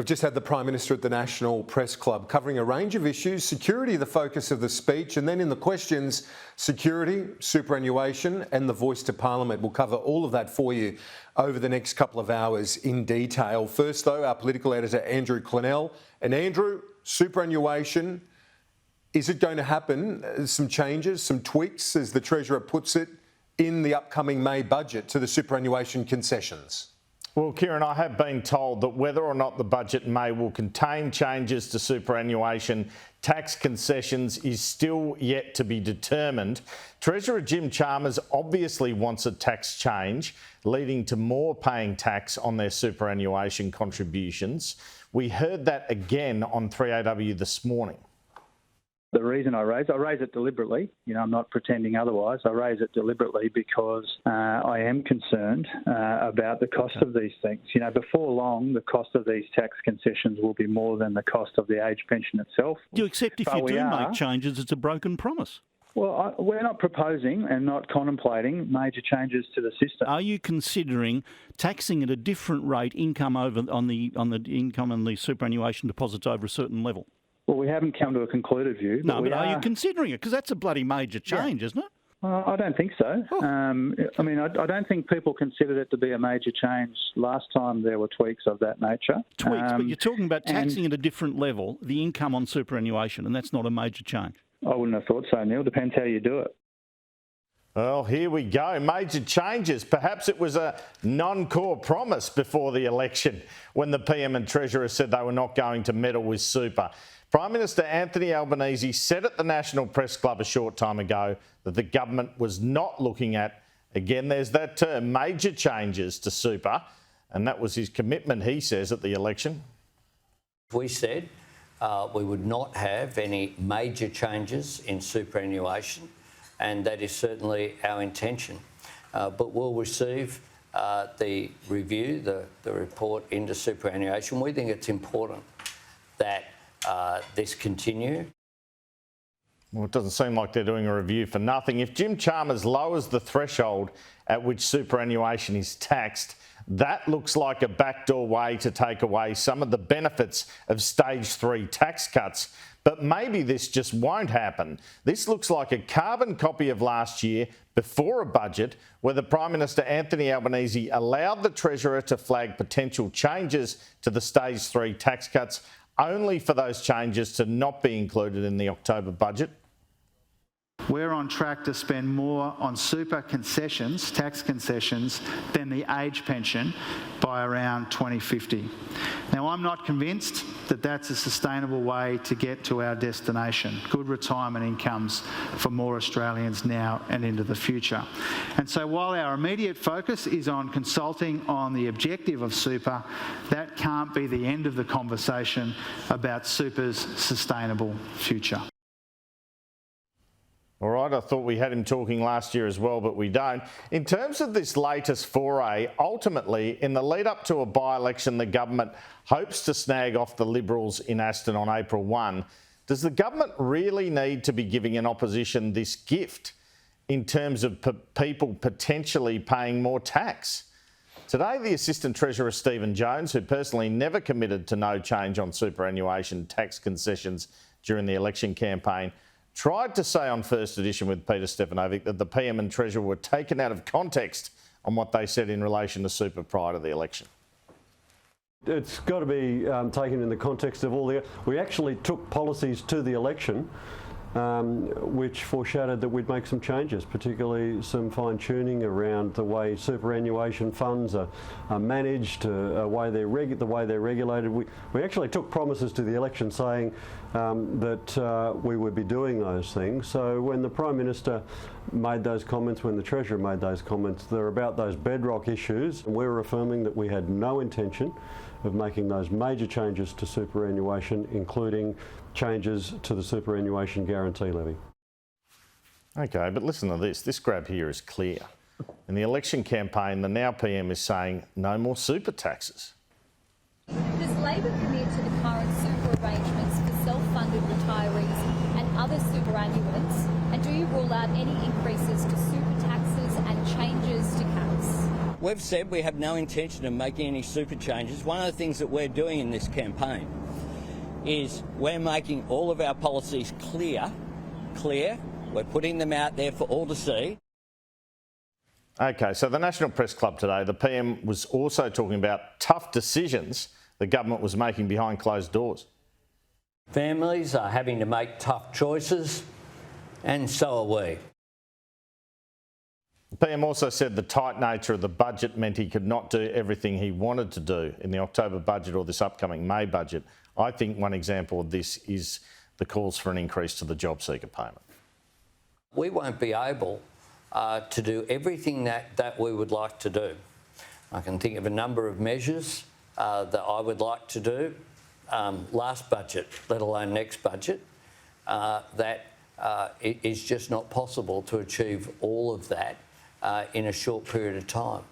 We've just had the Prime Minister at the National Press Club covering a range of issues, security the focus of the speech, and then in the questions, security, superannuation and the voice to Parliament. We'll cover all of that for you over the next couple of hours in detail. First though, our political editor Andrew Clennell. And Andrew, superannuation, is it going to happen? Some changes, some tweaks, as the Treasurer puts it, in the upcoming May budget to the superannuation concessions? Well, Kieran, I have been told that whether or not the budget in May will contain changes to superannuation tax concessions is still yet to be determined. Treasurer Jim Chalmers obviously wants a tax change, leading to more paying tax on their superannuation contributions. We heard that again on 3AW this morning. The reason I raise it deliberately. I'm not pretending otherwise. I raise it deliberately because I am concerned about the cost of these things. Before long, the cost of these tax concessions will be more than the cost of the age pension itself. Do you accept if you do make changes, it's a broken promise? Well, we're not proposing and not contemplating major changes to the system. Are you considering taxing at a different rate income on the income and the superannuation deposits over a certain level? Well, we haven't come to a concluded view. But are you considering it? Because that's a bloody major change, isn't it? I don't think so. Oh. I don't think people considered it to be a major change last time there were tweaks of that nature. Tweaks, but you're talking about taxing at a different level, the income on superannuation, and that's not a major change. I wouldn't have thought so, Neil. Depends how you do it. Well, here we go. Major changes. Perhaps it was a non-core promise before the election when the PM and Treasurer said they were not going to meddle with super. Prime Minister Anthony Albanese said at the National Press Club a short time ago that the government was not looking at, again, there's that term, major changes to super, and that was his commitment, he says, at the election. We said we would not have any major changes in superannuation, and that is certainly our intention. But we'll receive the review, the report into superannuation. We think it's important that this continue. Well, it doesn't seem like they're doing a review for nothing. If Jim Chalmers lowers the threshold at which superannuation is taxed, that looks like a backdoor way to take away some of the benefits of stage 3 tax cuts. But maybe this just won't happen. This looks like a carbon copy of last year before a budget where the Prime Minister Anthony Albanese allowed the Treasurer to flag potential changes to the stage 3 tax cuts, only for those changes to not be included in the October budget. We're on track to spend more on super concessions, tax concessions, than the age pension by around 2050. Now, I'm not convinced that that's a sustainable way to get to our destination, good retirement incomes for more Australians now and into the future. And so while our immediate focus is on consulting on the objective of super, that can't be the end of the conversation about super's sustainable future. All right, I thought we had him talking last year as well, but we don't. In terms of this latest foray, ultimately, in the lead up to a by-election, the government hopes to snag off the Liberals in Aston on April 1. Does the government really need to be giving an opposition this gift in terms of people potentially paying more tax? Today, the Assistant Treasurer, Stephen Jones, who personally never committed to no change on superannuation tax concessions during the election campaign, tried to say on First Edition with Peter Stefanovic that the PM and Treasurer were taken out of context on what they said in relation to super prior to the election. It's got to be taken in the context of all the... We actually took policies to the election which foreshadowed that we'd make some changes, particularly some fine-tuning around the way superannuation funds are managed, the way they're regulated. We actually took promises to the election saying that we would be doing those things. So when the Prime Minister made those comments, when the Treasurer made those comments, they're about those bedrock issues. And we're affirming that we had no intention of making those major changes to superannuation, including changes to the superannuation guarantee levy. OK, but listen to this. This grab here is clear. In the election campaign, the now PM is saying no more super taxes. Does Labor commit to the current super arrangements for self-funded retirees and other superannuants? And do you rule out any increases to super taxes and changes to caps? We've said we have no intention of making any super changes. One of the things that we're doing in this campaign is we're making all of our policies clear. We're putting them out there for all to see. Okay, so the National Press Club today, the PM was also talking about tough decisions the government was making behind closed doors. Families are having to make tough choices, and so are we. The PM also said the tight nature of the budget meant he could not do everything he wanted to do in the October budget or this upcoming May budget. I think one example of this is the calls for an increase to the job seeker payment. We won't be able to do everything that we would like to do. I can think of a number of measures that I would like to do last budget, let alone next budget, that it is just not possible to achieve all of that in a short period of time.